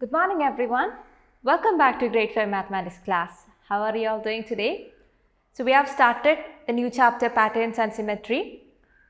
Good morning everyone. Welcome back to Grade 5 Mathematics class. How are you all doing today? So we have started the new chapter Patterns and Symmetry.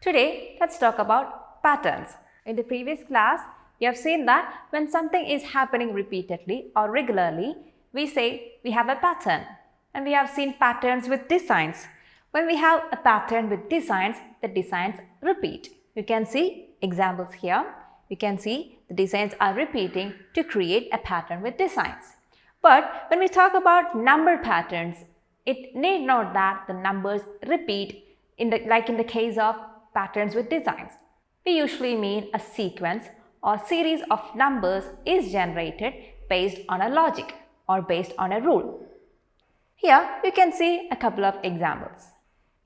Today let's talk about patterns. In the previous class, you have seen that when something is happening repeatedly or regularly, we say we have a pattern. And we have seen patterns with designs. When we have a pattern with designs, the designs repeat. You can see examples here. You can see the designs are repeating to create a pattern with designs. But when we talk about number patterns, it need not that the numbers repeat like in the case of patterns with designs. We usually mean a sequence or series of numbers is generated based on a logic or based on a rule. Here you can see a couple of examples.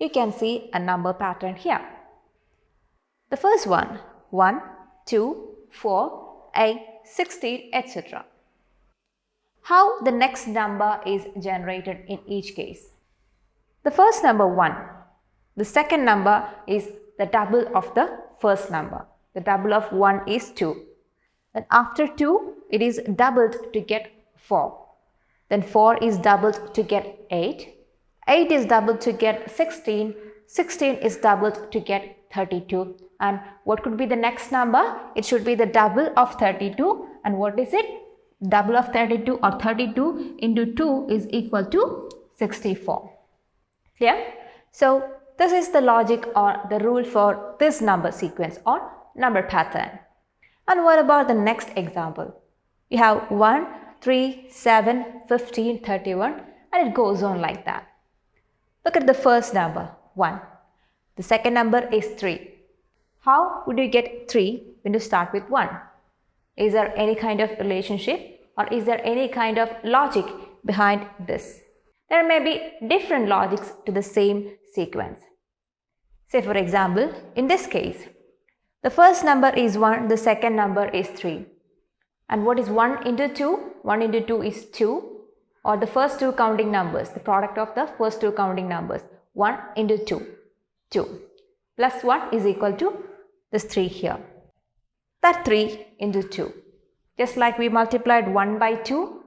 You can see a number pattern here. The first one, 1, 2, 4, 8, 16, etc. How the next number is generated in each case? The first number 1. The second number is the double of the first number. The double of 1 is 2. And after 2, it is doubled to get 4. Then 4 is doubled to get 8. 8 is doubled to get 16. 16 is doubled to get 32. And what could be the next number? It should be the double of 32. And what is it? Double of 32 or 32 into 2 is equal to 64. Clear? So this is the logic or the rule for this number sequence or number pattern. And what about the next example? You have 1, 3, 7, 15, 31 and it goes on like that. Look at the first number, 1. The second number is 3. How would you get 3 when you start with 1? Is there any kind of relationship or is there any kind of logic behind this? There may be different logics to the same sequence. Say for example, in this case, the first number is 1, the second number is 3. And what is 1 into 2? 1 into 2 is 2, or the first two counting numbers, the product of the first two counting numbers. 1 into 2, 2. Plus 1 is equal to this 3 here. That 3 into 2. Just like we multiplied 1 by 2,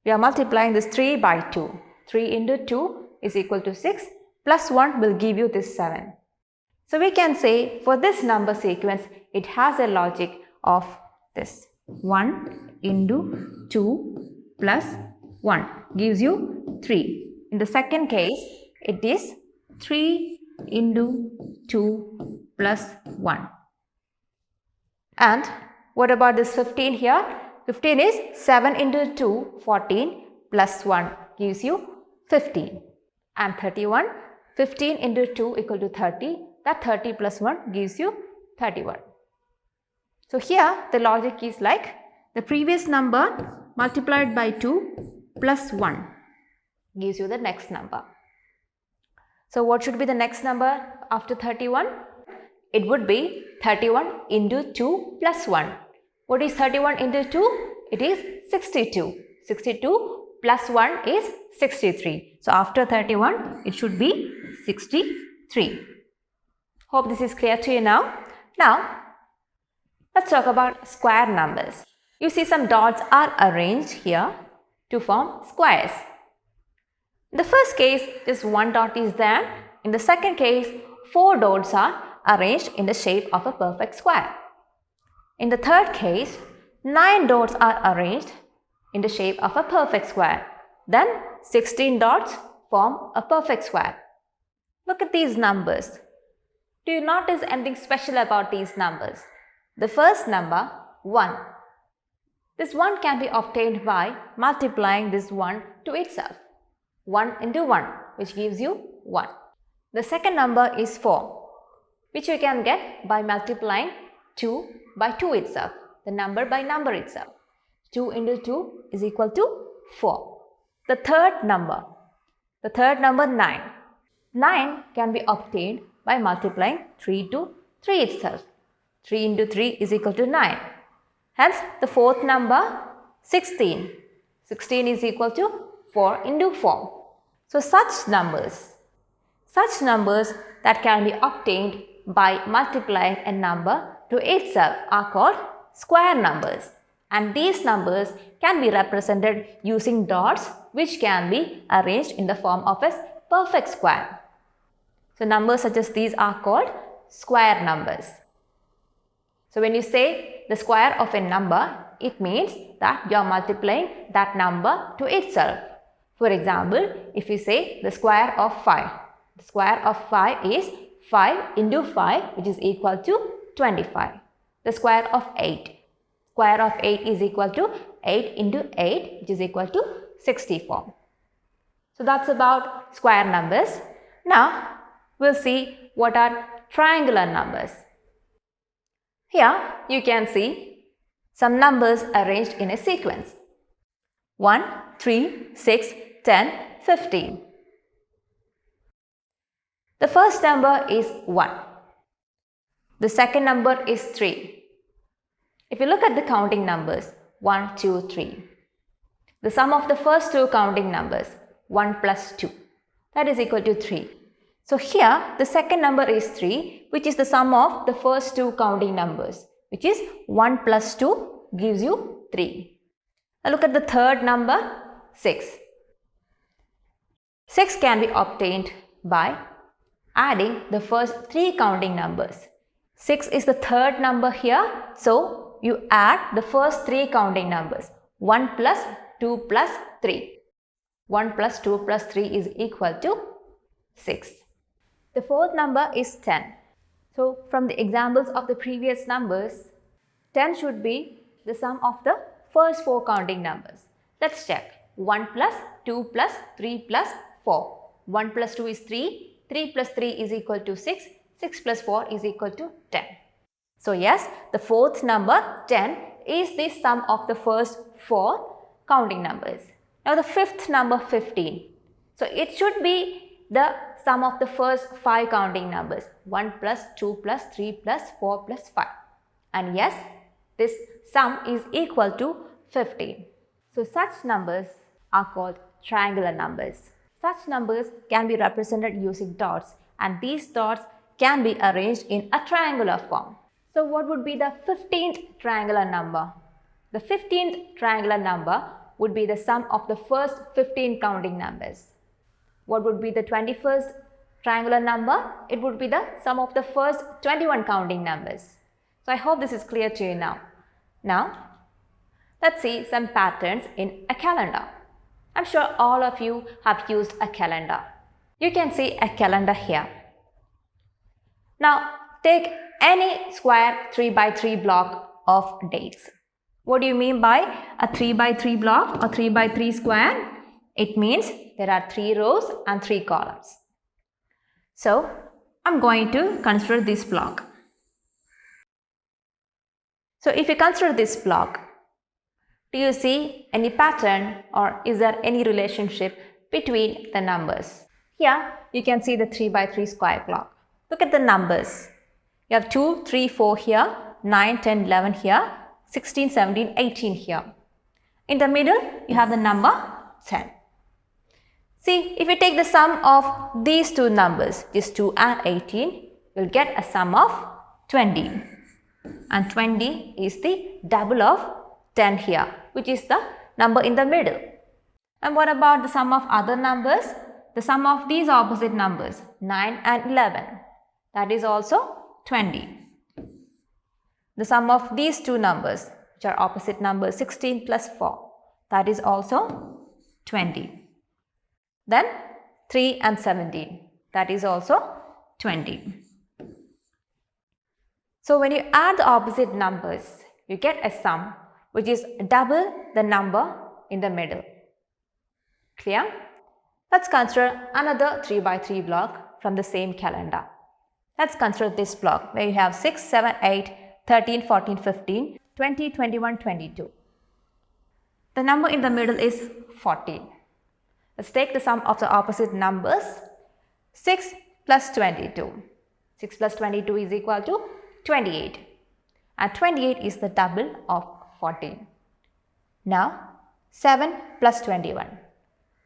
we are multiplying this 3 by 2. 3 into 2 is equal to 6. Plus 1 will give you this 7. So we can say for this number sequence, it has a logic of this. 1 into 2 plus 1 gives you 3. In the second case, it is 3 into 2 plus 1. And what about this 15 here? 15 is 7 into 2, 14 plus 1 gives you 15. And 31, 15 into 2 equal to 30. That 30 plus 1 gives you 31. So here the logic is like the previous number multiplied by 2 plus 1 gives you the next number. So what should be the next number after 31? It would be 31 into 2 plus 1. What is 31 into 2? It is 62. 62 plus 1 is 63. So after 31, it should be 63. Hope this is clear to you now. Now, let's talk about square numbers. You see some dots are arranged here to form squares. In the first case, just one dot is there. In the second case, 4 dots are arranged in the shape of a perfect square. In the third case, 9 dots are arranged in the shape of a perfect square. Then 16 dots form a perfect square. Look at these numbers. Do you notice anything special about these numbers? The first number, 1. This 1 can be obtained by multiplying this 1 to itself. 1 into 1, which gives you 1. The second number is 4, which you can get by multiplying 2 by 2 itself, the number by number itself. 2 into 2 is equal to 4. The third number 9. 9 can be obtained by multiplying 3 to 3 itself. 3 into 3 is equal to 9. Hence, the fourth number, 16. 16 is equal to 4 into 4. So, such numbers that can be obtained by multiplying a number to itself are called square numbers. and these numbers can be represented using dots which can be arranged in the form of a perfect square. So numbers such as these are called square numbers. So when you say the square of a number, it means that you are multiplying that number to itself. For example, if you say the square of 5, the square of 5 is 5 into 5, which is equal to 25. The square of 8. Square of 8 is equal to 8 into 8, which is equal to 64. So that's about square numbers. Now we'll see what are triangular numbers. Here you can see some numbers arranged in a sequence. 1, 3, 6, 10, 15. The first number is 1. The second number is 3. If you look at the counting numbers, 1, 2, 3. The sum of the first two counting numbers, 1 plus 2, that is equal to 3. So here the second number is 3, which is the sum of the first two counting numbers, which is 1 plus 2 gives you 3. Now look at the third number, 6. 6 can be obtained by adding the first three counting numbers. 6 is the third number here, so you add the first three counting numbers, 1 plus 2 plus 3. 1 plus 2 plus 3 is equal to 6. The fourth number is 10. So from the examples of the previous numbers, 10 should be the sum of the first four counting numbers. Let's check. 1 plus 2 plus 3 plus 4. 1 plus 2 is 3. 3 plus 3 is equal to 6. 6 plus 4 is equal to 10. So yes, the fourth number 10 is the sum of the first four counting numbers. Now the fifth number 15. So it should be the sum of the first five counting numbers, 1 plus 2 plus 3 plus 4 plus 5. And yes, this sum is equal to 15. So such numbers are called triangular numbers. Such numbers can be represented using dots, and these dots can be arranged in a triangular form. So what would be the 15th triangular number? The 15th triangular number would be the sum of the first 15 counting numbers. What would be the 21st triangular number? It would be the sum of the first 21 counting numbers. So I hope this is clear to you now. Now, let's see some patterns in a calendar. I'm sure all of you have used a calendar. You can see a calendar here. Now, take any square 3 by 3 block of dates. What do you mean by a 3 by 3 block or 3 by 3 square? It means there are 3 rows and 3 columns. So, I'm going to consider this block. So, if you consider this block, do you see any pattern or is there any relationship between the numbers? Here, you can see the 3 by 3 square block. Look at the numbers. You have 2, 3, 4 here, 9, 10, 11 here, 16, 17, 18 here. In the middle, you have the number 10. See, if you take the sum of these two numbers, this 2 and 18, you'll get a sum of 20. And 20 is the double of 10 here, which is the number in the middle. And what about the sum of other numbers? The sum of these opposite numbers, 9 and 11, that is also 20. The sum of these two numbers, which are opposite numbers, 16 plus 4, that is also 20. Then 3 and 17, that is also 20. So when you add the opposite numbers, you get a sum which is double the number in the middle. Clear? Let's consider another 3 by 3 block from the same calendar. Let's consider this block where you have 6, 7, 8, 13, 14, 15, 20, 21, 22. The number in the middle is 14. Let's take the sum of the opposite numbers. 6 plus 22. 6 plus 22 is equal to 28. And 28 is the double of 14. Now, 7 plus 21.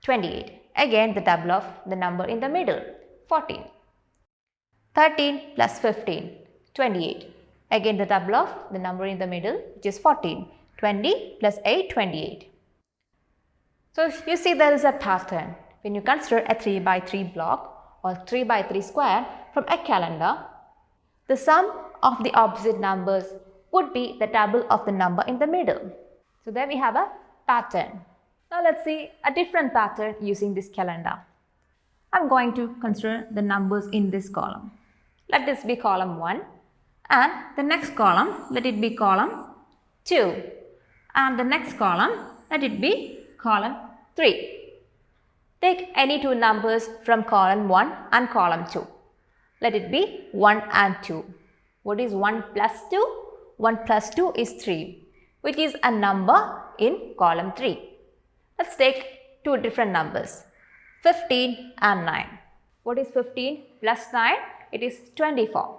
28. Again, the double of the number in the middle. 14. 13 plus 15. 28. Again, the double of the number in the middle, which is 14. 20 plus 8, 28. So you see there is a pattern. When you consider a 3 by 3 block or 3 by 3 square from a calendar, the sum of the opposite numbers would be the double of the number in the middle. So there we have a pattern. Now let's see a different pattern using this calendar. I'm going to consider the numbers in this column. Let this be column 1 and the next column, let it be column 2 and the next column, let it be column 3. Take any two numbers from column 1 and column 2. Let it be 1 and 2. What is 1 plus 2? 1 plus 2 is 3, which is a number in column 3. Let's take two different numbers, 15 and 9. What is 15 plus 9? It is 24.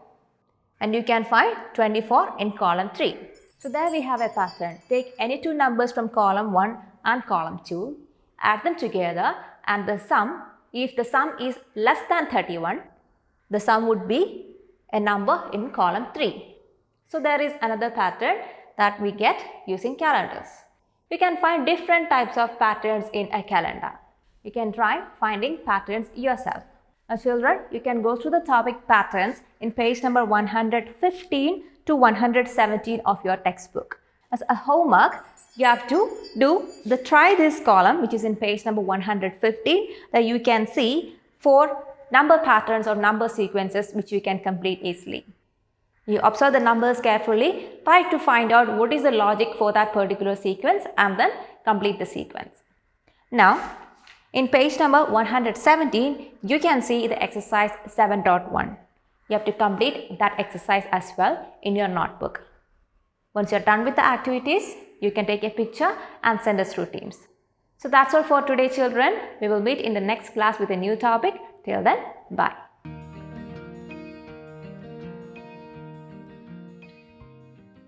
And you can find 24 in column 3. So there we have a pattern. Take any two numbers from column 1 and column 2, add them together and the sum, if the sum is less than 31, the sum would be a number in column 3. So there is another pattern that we get using calendars. We can find different types of patterns in a calendar. You can try finding patterns yourself. Now children, you can go through the topic patterns in page number 115 to 117 of your textbook. As a homework, you have to do the try this column, which is in page number 115, that you can see 4 number patterns or number sequences which you can complete easily. You observe the numbers carefully, try to find out what is the logic for that particular sequence and then complete the sequence. Now, in page number 117, you can see the exercise 7.1. You have to complete that exercise as well in your notebook. Once you're done with the activities, you can take a picture and send us through Teams. So that's all for today, children. We will meet in the next class with a new topic. Till then, bye.